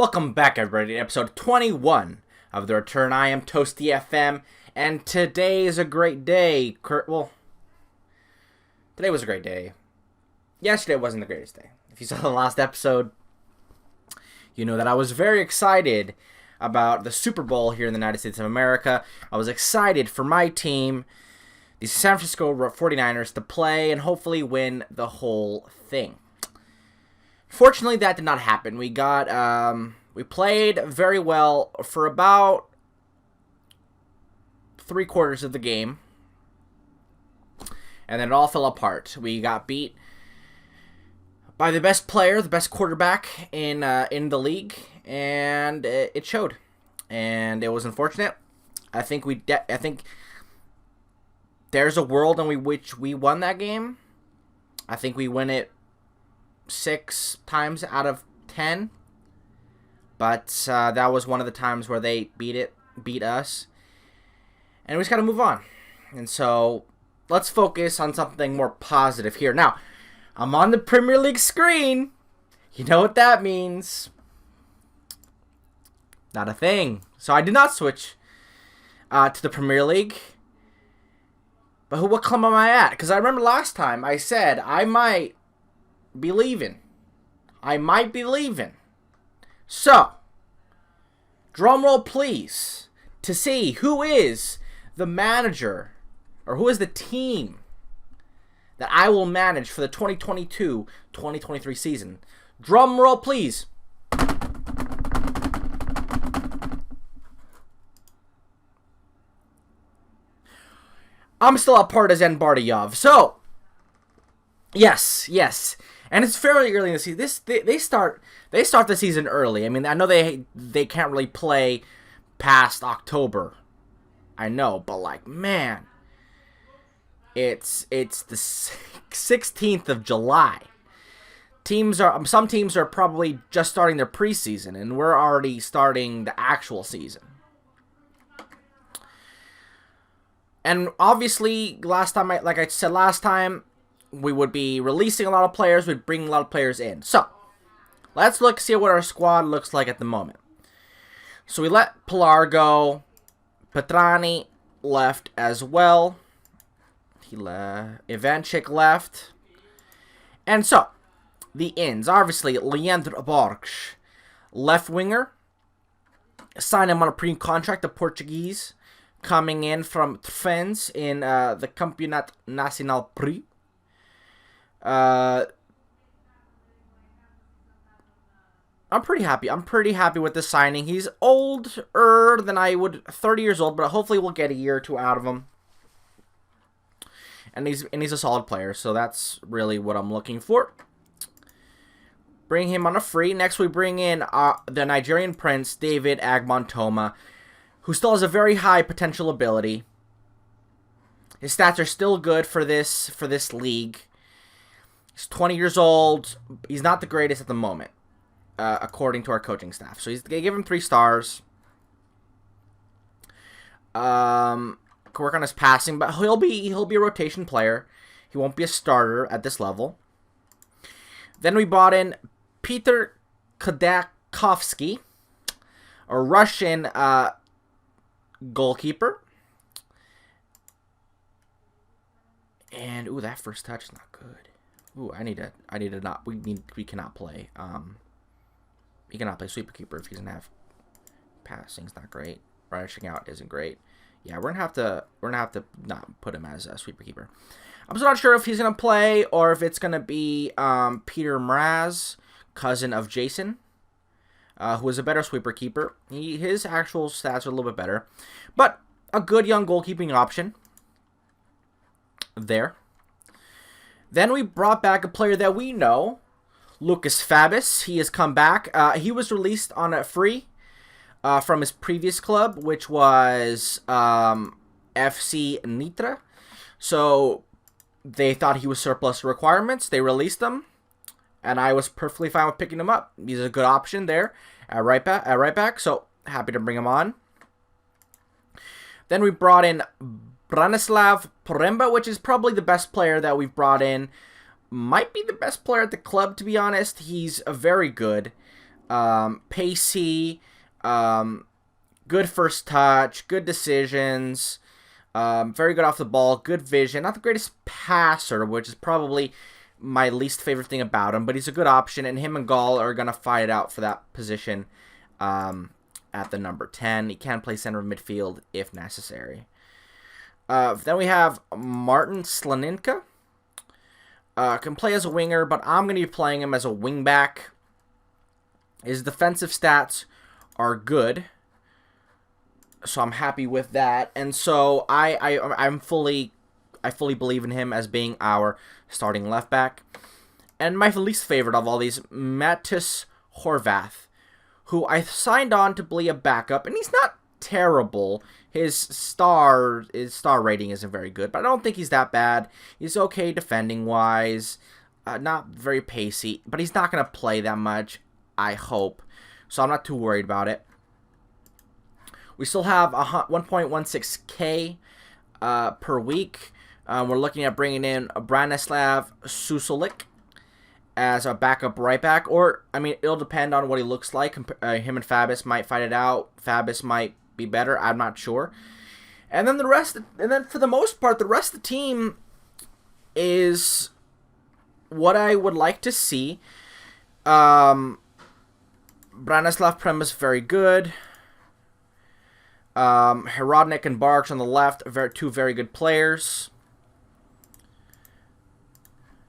Welcome back, everybody, to episode 21 of The Return. I am Toasty FM, and today is a great day. Today was a great day. Yesterday wasn't the greatest day. If you saw the last episode, you know that I was very excited about the Super Bowl here in the United States of America. I was excited for my team, the San Francisco 49ers, to play and hopefully win the whole thing. Fortunately, that did not happen. We played very well for about 3/4 of the game, and then it all fell apart. We got beat by the best player, the best quarterback in the league, and it showed. And it was unfortunate. I think there's a world in which we won that game. I think we win it 6 times out of 10, but that was one of the times where they beat us, and we just got to move on. And so let's focus on something more positive here. Now, I'm on the Premier League screen. You know what that means? Not a thing. So I did not switch to the Premier League. But what club am I at? Because I remember last time I said I might be leaving. So, drum roll please, to see who is the manager, or who is the team that I will manage for the 2022-2023 season. Drum roll please. I'm still at Partizan Bardiyov. So, yes. And it's fairly early in the season. They start the season early. I mean, I know they can't really play past October. I know, but like, man, it's the 16th of July. Some teams are probably just starting their preseason, and we're already starting the actual season. And obviously, like I said last time, we would be releasing a lot of players. We'd bring a lot of players in. So, let's see what our squad looks like at the moment. So we let Pilar go. Petrani left as well. Ivanchik left. And so, the ins. Obviously, Leandro Borges, left winger. Signed him on a pre-contract, the Portuguese, coming in from Trofense in the Campeonato Nacional Pri. I'm pretty happy. I'm pretty happy with this signing. He's older than I would, 30 years old, but hopefully we'll get a year or two out of him. And he's a solid player, so that's really what I'm looking for. Bring him on a free. Next, we bring in the Nigerian Prince, David Agbontoma, who still has a very high potential ability. His stats are still good for this league. He's 20 years old. He's not the greatest at the moment, according to our coaching staff. So they give him 3 stars. Can work on his passing, but he'll be a rotation player. He won't be a starter at this level. Then we bought in Peter Kadakovsky, a Russian goalkeeper. And that first touch is not good. We cannot play. He cannot play sweeper keeper if he doesn't have passing's not great. Rushing out isn't great. Yeah, we're gonna have to not put him as a sweeper keeper. I'm still not sure if he's gonna play or if it's gonna be Peter Mraz, cousin of Jason, who is a better sweeper keeper. His actual stats are a little bit better, but a good young goalkeeping option there. Then we brought back a player that we know, Lucas Fabis. He has come back. He was released on a free from his previous club, which was FC Nitra. So they thought he was surplus requirements. They released him, and I was perfectly fine with picking him up. He's a good option there at right back. So happy to bring him on. Then we brought in Branislav Poremba, which is probably the best player that we've brought in. Might be the best player at the club, to be honest. He's very good. pacey, good first touch, good decisions, very good off the ball, good vision. Not the greatest passer, which is probably my least favorite thing about him, but he's a good option, and him and Gall are going to fight it out for that position at the number 10. He can play center midfield if necessary. Then we have Martin Slaninka. Can play as a winger, but I'm going to be playing him as a wingback. His defensive stats are good, so I'm happy with that. And so I fully believe in him as being our starting left back. And my least favorite of all these, Mattis Horvath, who I signed on to be a backup, and he's not terrible. His star rating isn't very good, but I don't think he's that bad. He's okay defending wise, not very pacey, but he's not going to play that much, I hope. So I'm not too worried about it. We still have 1.16K per week. We're looking at bringing in Branislav Susulik as a backup right back, or I mean, it'll depend on what he looks like. Him and Fabis might fight it out. Fabis might be better. I'm not sure. And then for the most part, the rest of the team is what I would like to see. Branislav Prem is very good. Herodnik and Barks on the left are two very good players.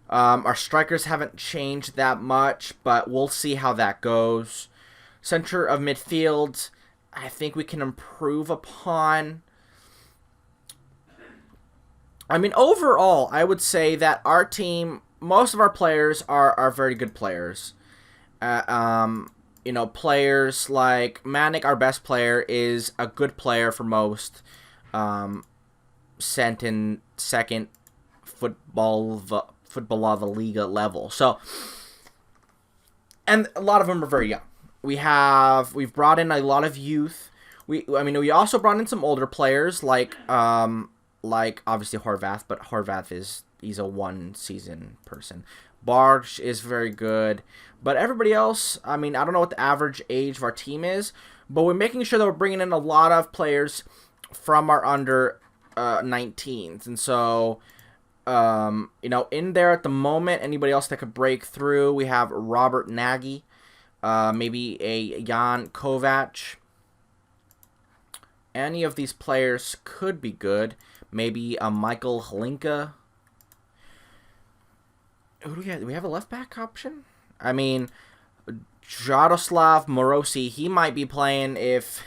Our strikers haven't changed that much, but we'll see how that goes. Center of midfield, I think we can improve upon. I mean, overall, I would say that our team, most of our players are very good players. Players like Manic, our best player, is a good player for most. Sent in second Football Liga level. So, and a lot of them are very young. We've brought in a lot of youth. We also brought in some older players like obviously Horvath, but he's a one season person. Barge is very good, but everybody else, I mean, I don't know what the average age of our team is, but we're making sure that we're bringing in a lot of players from our under 19s, and so in there at the moment, anybody else that could break through, we have Robert Nagy, maybe a Jan Kovac. Any of these players could be good. Maybe a Michael Hlinka. Who do we have? Do we have a left back option? I mean, Jaroslav Morosi, he might be playing if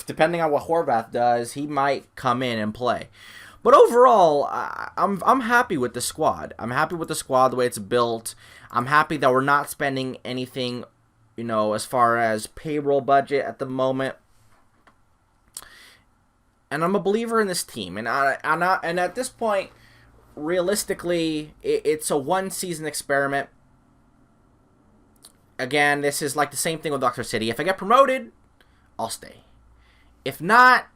depending on what Horvath does, he might come in and play. But overall, I'm happy with the squad. I'm happy with the squad, the way it's built. I'm happy that we're not spending anything, as far as payroll budget at the moment. And I'm a believer in this team. And and at this point, realistically, it's a one-season experiment. Again, this is like the same thing with Oxford City. If I get promoted, I'll stay. If not,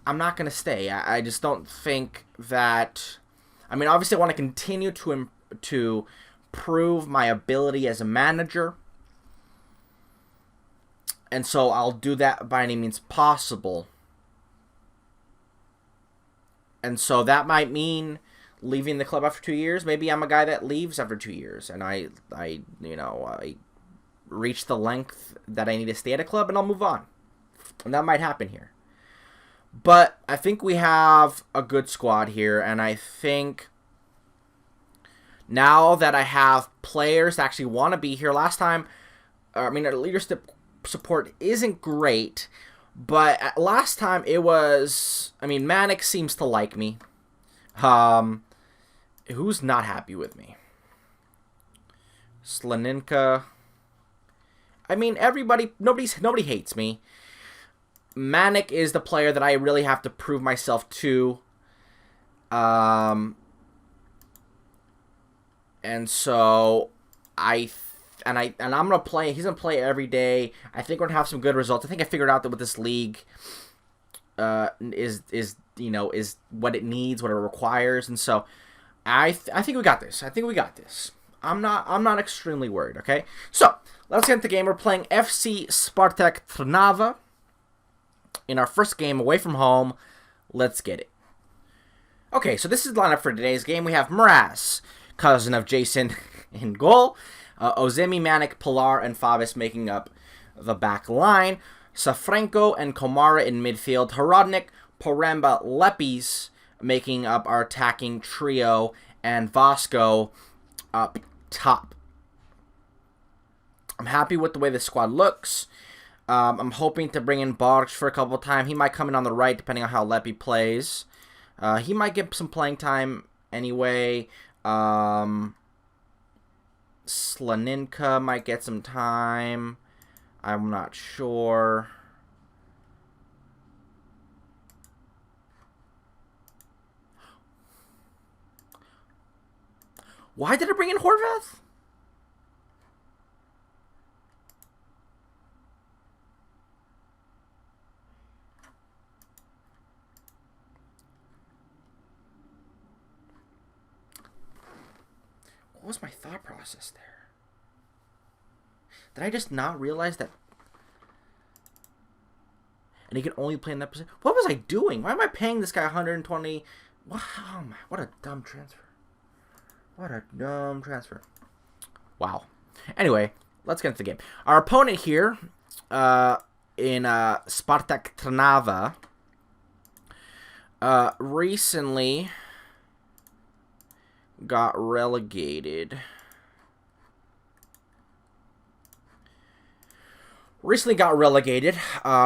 I'm not going to stay. I just don't think that... I mean, obviously I want to continue to prove my ability as a manager. And so I'll do that by any means possible. And so that might mean leaving the club after 2 years. Maybe I'm a guy that leaves after 2 years. And I reach the length that I need to stay at a club and I'll move on. And that might happen here. But I think we have a good squad here, and I think now that I have players that actually want to be here, last time, our leadership support isn't great, but last time it was, Manic seems to like me. Who's not happy with me? Slaninka. Nobody hates me. Manic is the player that I really have to prove myself to. And so I'm gonna play. He's gonna play every day. I think we're gonna have some good results. I think I figured out that with this league, is what it needs, what it requires, and so I think we got this. I'm not extremely worried. Okay, so let's get into the game. We're playing FC Spartak Trnava in our first game away from home. Let's get it. Okay, so this is the lineup for today's game. We have Mraz, cousin of Jason, in goal. Ozemi, Manik, Pilar, and Fabis making up the back line. Safrenko and Komara in midfield. Horodnik, Poremba, Lepis making up our attacking trio. And Vasco up top. I'm happy with the way the squad looks. I'm hoping to bring in Barks for a couple of times. He might come in on the right depending on how Lepi plays. He might get some playing time anyway. Slaninka might get some time. I'm not sure. Why did I bring in Horvath? What was my thought process there? Did I just not realize that? And he can only play in that position. What was I doing? Why am I paying this guy 120? Wow, what a dumb transfer. What a dumb transfer. Wow. Anyway, let's get into the game. Our opponent here in Spartak Trnava recently got relegated.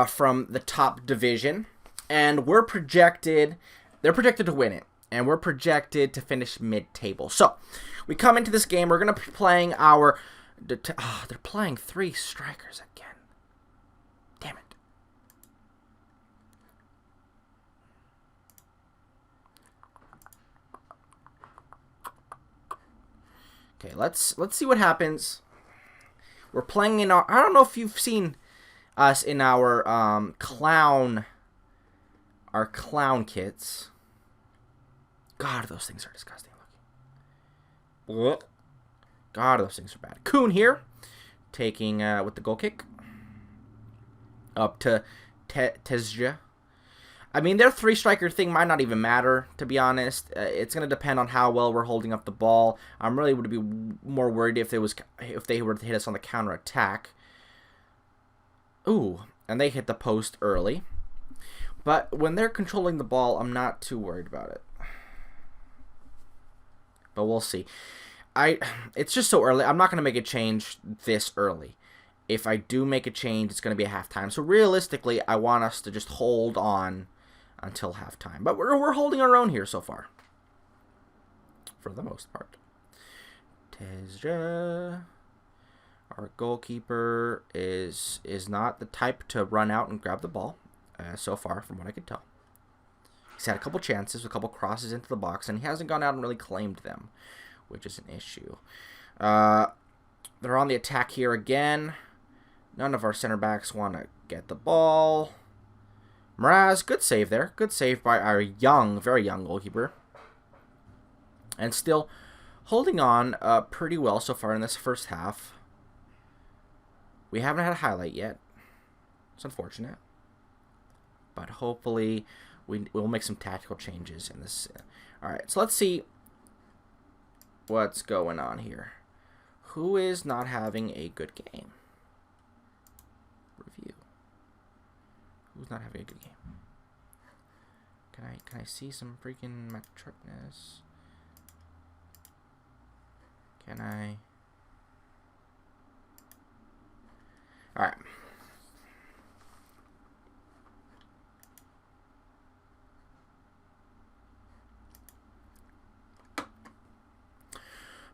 From the top division, and they're projected to win it, and we're projected to finish mid-table. So, we come into this game, we're going to be playing they're playing 3 strikers again. Damn it. Okay, let's see what happens. We're playing in our... I don't know if you've seen us in our clown kits. God, those things are disgusting looking. God, those things are bad. Kuhn here, taking with the goal kick. Up to Tezja. I mean, their 3-striker thing might not even matter, to be honest. It's going to depend on how well we're holding up the ball. I'm really would be more worried if they were to hit us on the counter attack. Ooh, and they hit the post early. But when they're controlling the ball, I'm not too worried about it. But we'll see. It's just so early. I'm not going to make a change this early. If I do make a change, it's going to be a halftime. So realistically, I want us to just hold on until halftime. But we're holding our own here so far. For the most part. Tezja. Our goalkeeper is not the type to run out and grab the ball. So far, from what I can tell. He's had a couple chances, a couple crosses into the box, and he hasn't gone out and really claimed them, which is an issue. They're on the attack here again. None of our center backs want to get the ball. Mraz, good save there. Good save by our very young goalkeeper. And still holding on pretty well so far in this first half. We haven't had a highlight yet. It's unfortunate. But hopefully we'll make some tactical changes in this. Alright, so let's see what's going on here. Who is not having a good game? Review. Who's not having a good game? Can I see some freaking metricness? Can I? Alright.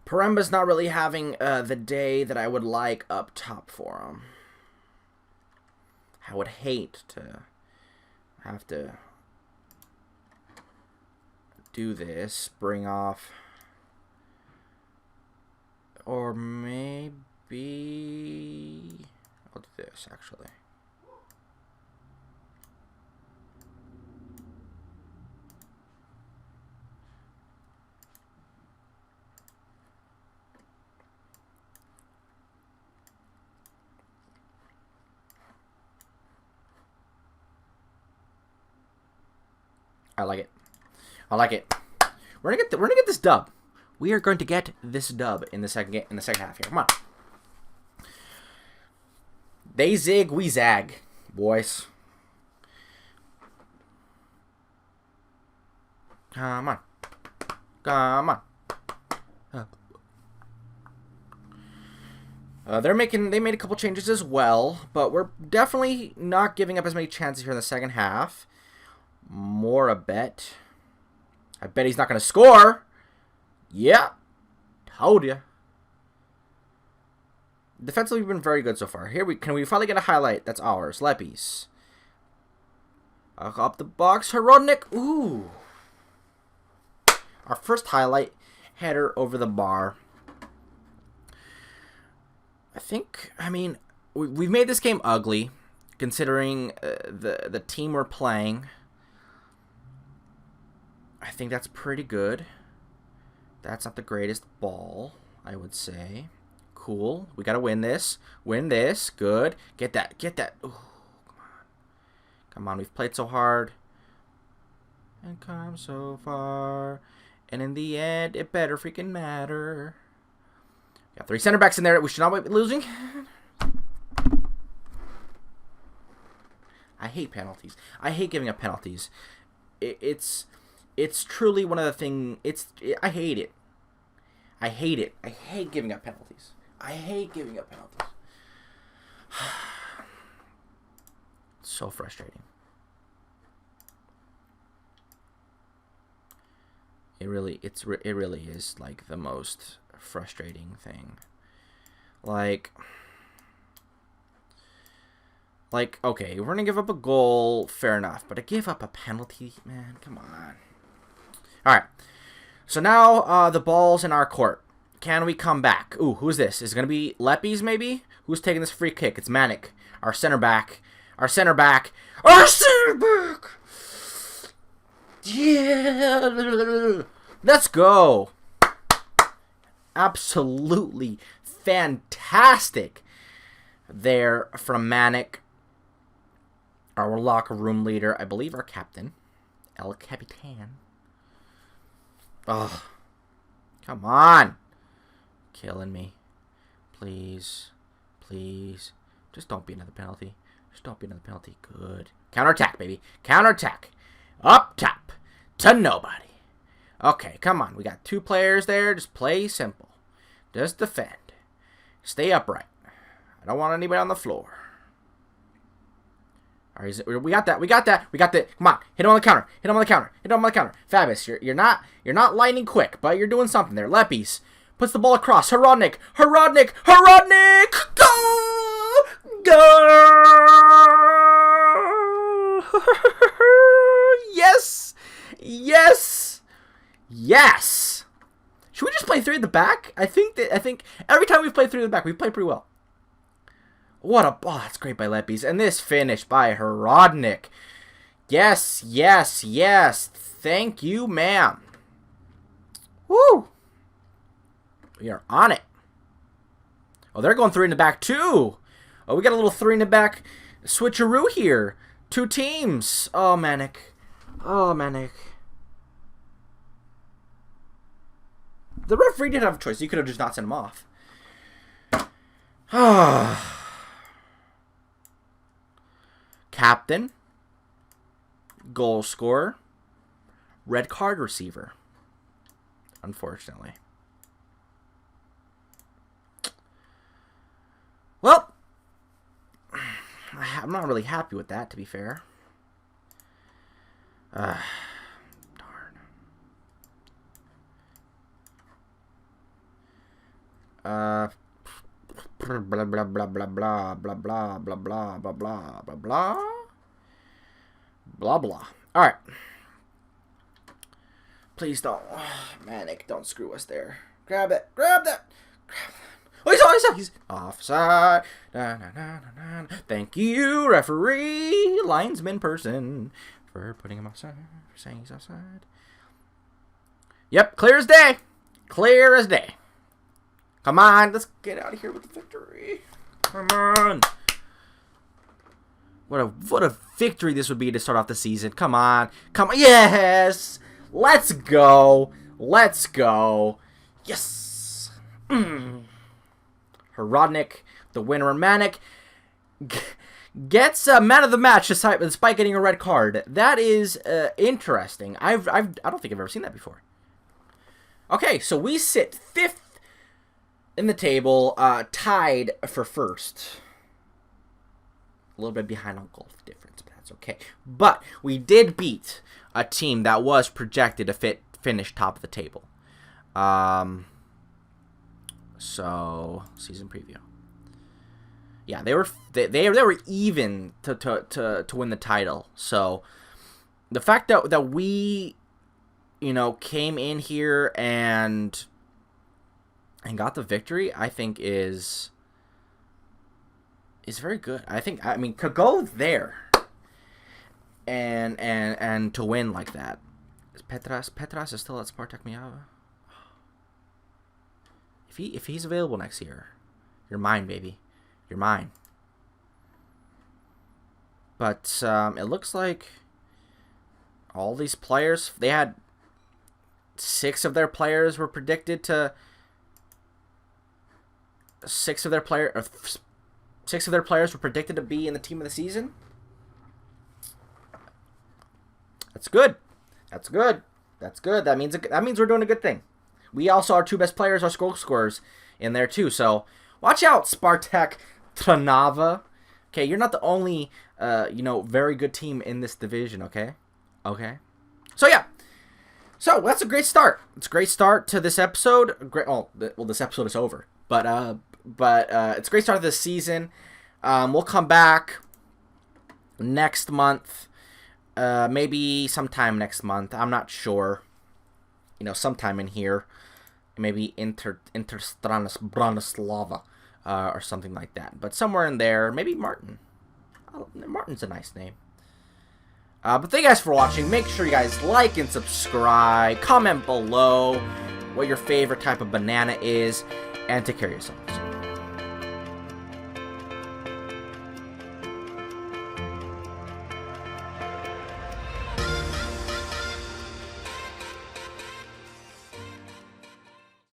Poremba's not really having the day that I would like up top for him. I would hate to have to do this, bring off, or maybe I'll do this actually. I like it. I like it. We're gonna get this dub. We are going to get this dub in the second half here. Come on. They zig, we zag, boys. Come on. Come on. They made a couple changes as well, but we're definitely not giving up as many chances here in the second half. More a bet. I bet he's not going to score. Yeah. Told ya. Defensively, we've been very good so far. Can we finally get a highlight? That's ours. Leppies. Up the box. Horodnik. Ooh. Our first highlight. Header over the bar. I mean, we've made this game ugly, considering the team we're playing. I think that's pretty good. That's not the greatest ball, I would say. Cool. We gotta win this. Win this. Good. Get that. Get that. Ooh, come on. Come on. We've played so hard. And come so far. And in the end, it better freaking matter. Got 3 center backs in there. We should not be losing. I hate penalties. I hate giving up penalties. It's truly one of the things. I hate it. I hate it. I hate giving up penalties. I hate giving up penalties. So frustrating. It really is like the most frustrating thing. Like, okay, we're gonna give up a goal, fair enough, but to give up a penalty, man, come on. Alright, so now the ball's in our court. Can we come back? Ooh, who's this? Is it gonna be Leppies, maybe? Who's taking this free kick? It's Manic, our center back. Our center back. Our center back! Yeah! Let's go! Absolutely fantastic there from Manic, our locker room leader, I believe our captain, El Capitan. Oh, come on. Killing me. Please. Please. Just don't be another penalty. Just don't be another penalty. Good. Counterattack, baby. Counterattack. Up top. To nobody. Okay, come on. We got 2 players there. Just play simple. Just defend. Stay upright. I don't want anybody on the floor. All right, we got that. We got that. We got that. Come on. Hit him on the counter. Hit him on the counter. Hit him on the counter. Fabus, you're not lightning quick, but you're doing something there. Leppies puts the ball across. Horodnik. Horodnik. Horodnik. Go! Go! Yes. Yes. Yes. Should we just play 3 at the back? I think every time we've played 3 at the back, we've played pretty well. Oh, that's great by Leppies. And this finish by Horodnik. Yes, yes, yes. Thank you, ma'am. Woo. We are on it. Oh, they're going 3 in the back, too. Oh, we got a little 3 in the back switcheroo here. 2 teams. Oh, Manic. Oh, Manic. The referee did have a choice. He could have just not sent him off. Captain. Goal scorer. Red card receiver. Unfortunately. Well, I'm not really happy with that, to be fair. Darn. Blah blah blah blah blah blah blah blah blah blah blah blah blah blah blah blah. All right. Please don't, Manic. Don't screw us there. Grab it. Grab that. Grab that. Oh, he's offside. Da, da, da, da, da. Thank you, referee, linesman person, for putting him offside, for saying he's offside. Yep, clear as day. Clear as day. Come on, let's get out of here with the victory. Come on. What a victory this would be to start off the season. Come on. Come on. Yes! Let's go. Let's go. Yes! Horodnick, the winner, Manic gets man of the match despite getting a red card. That is interesting. I don't think I've ever seen that before. Okay, so we sit 5th in the table, tied for 1st. A little bit behind on goal difference, but that's okay. But we did beat a team that was projected to finish top of the table. So season preview. Yeah, they were even to win the title. So the fact that we, came in here and got the victory, I think is very good. I mean, to go there and to win like that. Petras is still at Spartak Mijava. If he's available next year, you're mine, baby. You're mine. But it looks like all these players, they had 6 of their players were predicted to 6 of their players were predicted to be in the team of the season. That's good. That's good. That's good. That means we're doing a good thing. We also, our 2 best players are goal scorers in there too. So watch out, Spartak Trnava. Okay, you're not the only very good team in this division. Okay. So yeah. So that's a great start. It's a great start to this episode. Great. Well, this episode is over, but it's a great start of this season. We'll come back next month. Maybe sometime next month. I'm not sure. Sometime in here. Maybe Interstranas Branislava or something like that. But somewhere in there. Maybe Martin. Martin's a nice name. But thank you guys for watching. Make sure you guys like and subscribe. Comment below what your favorite type of banana is. And take care of yourselves.